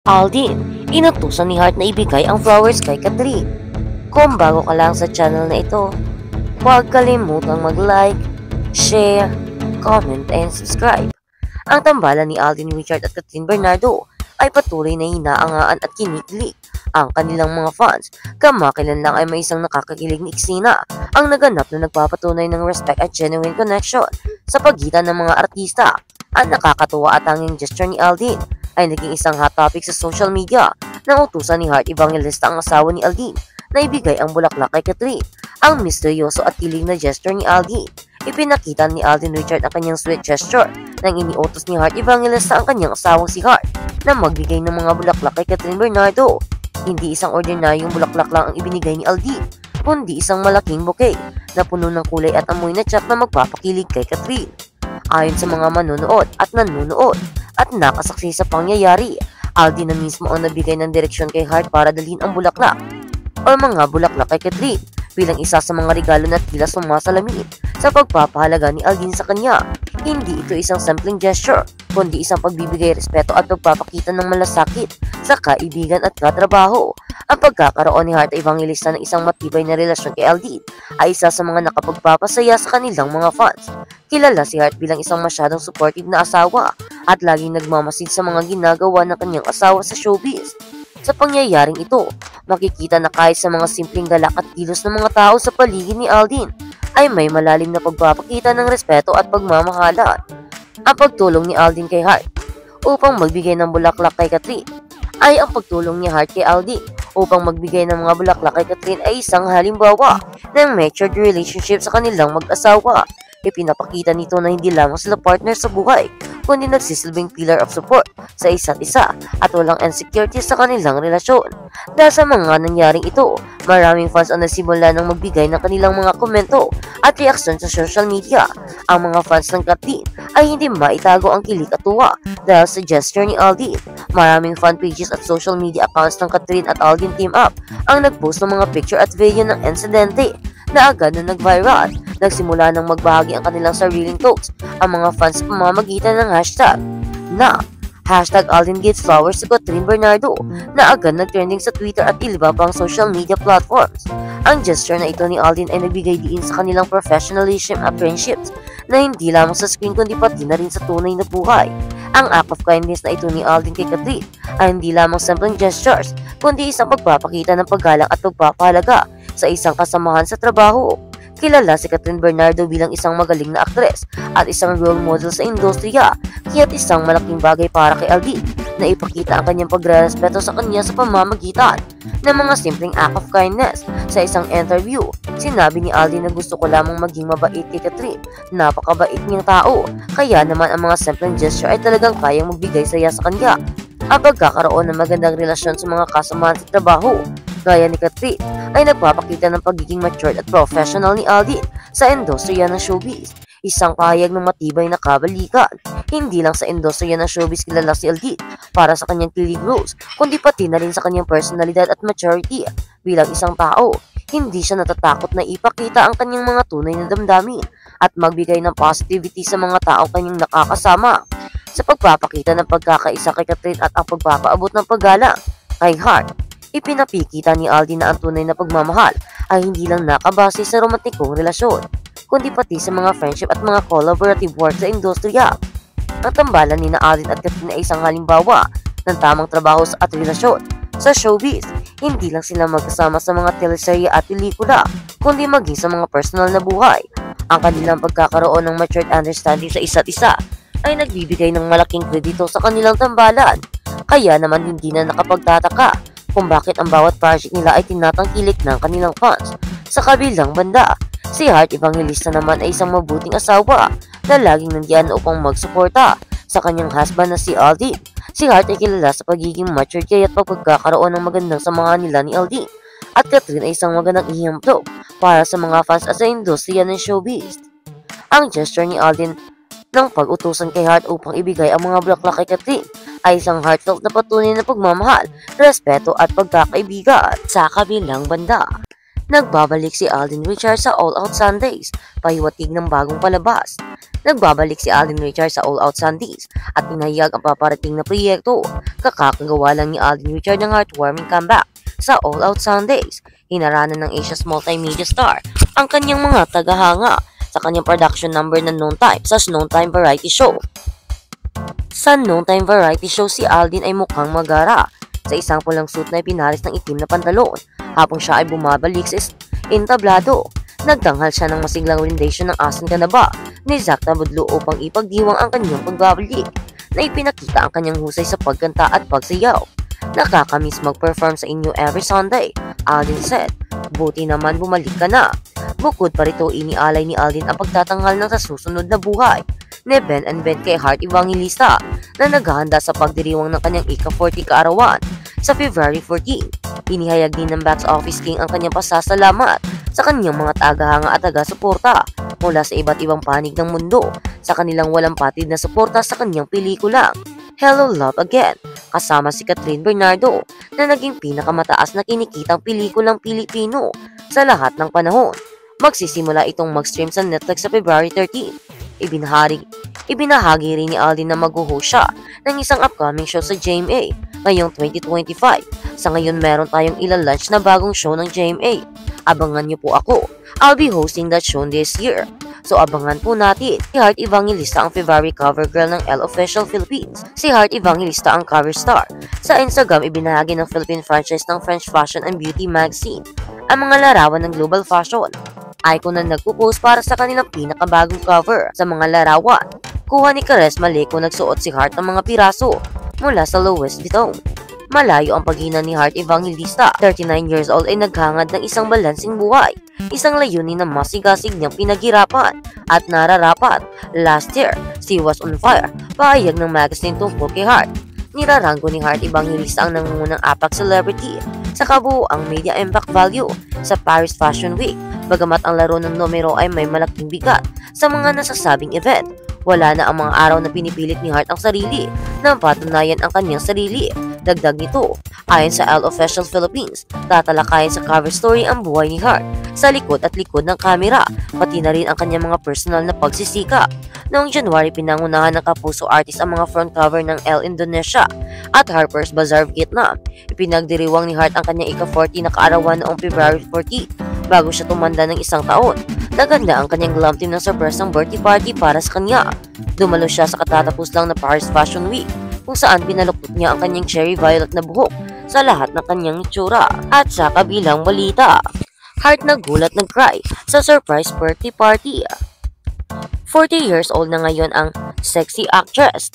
Aldin, inutusan ni Heart na ibigay ang flowers kay Catherine. Kung bago ka lang sa channel na ito, huwag kalimutang mag-like, share, comment, and subscribe. Ang tambalan ni Aldin Richard at Catherine Bernardo ay patuloy na hinaangaan at kinikilig ang kanilang mga fans. Kamakailan lang ay may isang nakakakilig na eksena ang naganap na nagpapatunay ng respect at genuine connection sa pagitan ng mga artista. Ang nakakatuwa at tanging gesture ni Aldin ay naging isang hot topic sa social media nang utusan ni Heart Evangelista ang asawa ni Aldin na ibigay ang bulaklak kay Catherine. Ang misteryoso at kilig na gesture ni Aldin, ipinakita ni Aldin Richard ang kanyang sweet gesture nang iniutos ni Heart Evangelista ang kanyang asawang si Heart na magbigay ng mga bulaklak kay Catherine Bernardo. Hindi isang ordinaryong bulaklak lang ang ibinigay ni Aldin, kundi isang malaking bouquet na puno ng kulay at amoy na tsak na magpapakilig kay Catherine. Ayon sa mga manonood at nanunood at nakasaksi sa pangyayari, Aldin na mismo ang nabigay ng direksyon kay Heart para dalhin ang bulaklak o mga bulaklak kay Catherine bilang isa sa mga regalo na tila sumasalamin sa pagpapahalaga ni Aldin sa kanya. Hindi ito isang simpleng gesture, kundi isang pagbibigay respeto at pagpapakita ng malasakit sa kaibigan at katrabaho. Ang pagkakaroon ni Heart Evangelista ng isang matibay na relasyon kay Aldin ay isa sa mga nakapagpapasaya sa kanilang mga fans. Kilala si Heart bilang isang masyadong supportive na asawa at laging nagmamasid sa mga ginagawa ng kanyang asawa sa showbiz. Sa pangyayaring ito, makikita na kahit sa mga simpleng galak at kilos ng mga tao sa paligid ni Aldin ay may malalim na pagpapakita ng respeto at pagmamahalan. Ang pagtulong ni Aldin kay Heart upang magbigay ng bulaklak kay Catherine ay ang pagtulong ni Heart kay Aldin upang magbigay ng mga bulaklak kay Catherine ay isang halimbawa ng matured relationship sa kanilang mag-asawa. Ipinapakita nito na hindi lamang sila partner sa buhay, kundi nagsisilbing pillar of support sa isa't isa at walang insecurity sa kanilang relasyon. Dahil sa mga nangyaring ito, maraming fans ang nagsimula ng magbigay ng kanilang mga komento at reaksyon sa social media. Ang mga fans ng Catherine ay hindi maitago ang kilig at tuwa dahil sa gesture ni Aldin. Maraming fan pages at social media accounts ng Catherine at Aldin team up ang nagpost ng mga picture at video ng insidente na agad na nag-viral. Nagsimula ng magbahagi ang kanilang sariling posts ang mga fans sa pamamagitan ng hashtag Aldin gives flowers to Catherine Bernardo na agad nag-trending sa Twitter at iba pang social media platforms. Ang gesture na ito ni Aldin ay nagbigay diin sa kanilang professionalism at friendships na hindi lamang sa screen kundi pati na rin sa tunay na buhay. Ang act of kindness na ito ni Aldin kay Catherine ay hindi lamang simpleng gestures kundi isang pagpapakita ng paggalang at pagpapahalaga sa isang kasamahan sa trabaho. Kilala si Catherine Bernardo bilang isang magaling na aktres at isang role model sa industriya, kaya't isang malaking bagay para kay Aldin na ipakita ang kanyang pagrerespeto sa kanya sa pamamagitan ng mga simpleng act of kindness. Sa isang interview, sinabi ni Aldin na gusto ko lamang maging mabait kay Catherine. Napakabait niyang tao, kaya naman ang mga simpleng gesture ay talagang kayang magbigay saya sa kanya. Ang pagkakaroon ng magandang relasyon sa mga kasamahan sa trabaho gaya ni Catherine ay nagpapakita ng pagiging matured at professional ni Aldin sa industriya ng showbiz. Isang pahayag ng matibay na kabalikan. Hindi lang sa industriya ng showbiz kilala si Aldin para sa kanyang kilig roles, kundi pati na rin sa kanyang personalidad at maturity. Bilang isang tao, hindi siya natatakot na ipakita ang kanyang mga tunay na damdamin at magbigay ng positivity sa mga taong kanyang nakakasama. Sa pagpapakita ng pagkakaisa kay Catherine at ang pagpapaabot ng paggalang kay Heart, ipinapikita ni Aldin na ang tunay na pagmamahal ay hindi lang nakabase sa romantikong relasyon, kundi pati sa mga friendship at mga collaborative work sa industriya. Ang tambalan ni Aldin at Catherine ay isang halimbawa ng tamang trabaho at relasyon sa showbiz. Hindi lang sila magkasama sa mga teleserye at pelikula, kundi maging sa mga personal na buhay. Ang kanilang pagkakaroon ng matured understanding sa isa't isa ay nagbibigay ng malaking kredito sa kanilang tambalan. Kaya naman hindi na nakapagtataka kung bakit ang bawat project nila ay tinatangkilik ng kanilang fans. Sa kabilang banda, si Heart Evangelista naman ay isang mabuting asawa na laging nandiyan upang magsuporta sa kanyang husband na si Aldin. Si Heart ay kilala sa pagiging mature kaya't pagkakaroon ng magandang samahan nila ni Aldin at Catherine ay isang magandang ehemplo para sa mga fans at sa industriya ng showbiz. Ang gesture ni Aldin ng pag-utusan kay Heart upang ibigay ang mga bulaklak kay Catherine ay isang heartfelt na patunay na pagmamahal, respeto at pagkakaibigan. Sa kabilang banda, Nagbabalik si Alden Richards sa All Out Sundays, pahiwatig ng bagong palabas. Nagbabalik si Alden Richards sa All Out Sundays at pinahayag ang paparating na proyekto. Kakagawa lang ni Alden Richards ng heartwarming comeback sa All Out Sundays. Hinaranan ng Asia's multimedia star ang kanyang mga tagahanga sa kanyang production number na Noon Time sa Noon Time Variety Show. Sa Noon Time Variety Show, si Alden ay mukhang magara sa isang pulang suit na ipinaris ng itim na pantalon. Habang siya ay bumabalik sa entablado, nagtanghal siya ng masiglang rendition ng Asan Ka Na Ba ni Zach Tabudlo upang ipagdiwang ang kanyang pagbabalik na ipinakita ang kanyang husay sa pagkanta at pagsayaw. Nakakamiss mag-perform sa inyo every Sunday, Alden said. Buti naman bumalik ka na. Bukod pa rito, inialay ni Alden ang pagtatanghal ng sa susunod na buhay ni Ben and Ben kay Heart Evangelista na naghahanda sa pagdiriwang ng kanyang ika-40 kaarawan sa February 14. Inihayag din ng box office king ang kanyang pasasalamat sa kanyang mga tagahanga at taga-suporta mula sa iba't ibang panig ng mundo sa kanilang walang patid na suporta sa kanyang pelikulang Hello Love Again, kasama si Catherine Bernardo na naging pinakamataas na kinikitang pelikulang Pilipino sa lahat ng panahon. Magsisimula itong mag-stream sa Netflix sa February 13. Ibinahagi rin ni Alden na mag-host siya ng isang upcoming show sa GMA ngayong 2025. Sa ngayon meron tayong ilalunch na bagong show ng GMA. Abangan niyo po ako. I'll be hosting that show this year. So abangan po natin. Si Heart Evangelista ang February cover girl ng Elle Official Philippines. Si Heart Evangelista ang cover star. Sa Instagram, ibinahagi ng Philippine franchise ng French fashion and beauty magazine ang mga larawan ng global fashion icon na nagpo-post para sa kanilang pinakabagong cover. Sa mga larawan, kuha ni Charisma Leco nagsuot si Heart ng mga piraso mula sa Louis Vuitton. Malayo ang paghina ni Heart Evangelista. 39 years old ay naghangad ng isang balansing buhay, isang layunin na masigasig niyang pinaghirapan at nararapat. Last year, she was on fire, pahayag ng magazine tungkol kay Heart. Niraranggo ni Heart Evangelista ang nangungunang apak celebrity sa kabuuang media impact value sa Paris Fashion Week. Bagamat ang laro ng numero ay may malaking bigat sa mga nasasabing event, wala na ang mga araw na pinipilit ni Heart ang sarili nang patunayan ang kanyang sarili. Dagdag nito, ayon sa Elle Official Philippines, tatalakayin sa cover story ang buhay ni Heart sa likod at likod ng kamera, pati na rin ang kanyang mga personal na pagsisika. Noong January, pinangunahan ng Kapuso artist ang mga front cover ng Elle Indonesia at Harper's Bazaar Vietnam. Ipinagdiriwang ni Heart ang kanyang ika-40 na kaarawan noong February 14 bago siya tumanda ng isang taon. Naganda ang kanyang glam team ng surprise birthday party para sa kanya. Dumalo siya sa katatapos lang na Paris Fashion Week kung saan pinaluktot niya ang kanyang cherry violet na buhok sa lahat ng kanyang itsura. At sa kabilang balita, Heart nagulat nag-cry sa surprise birthday party. 40 years old na ngayon ang sexy actress.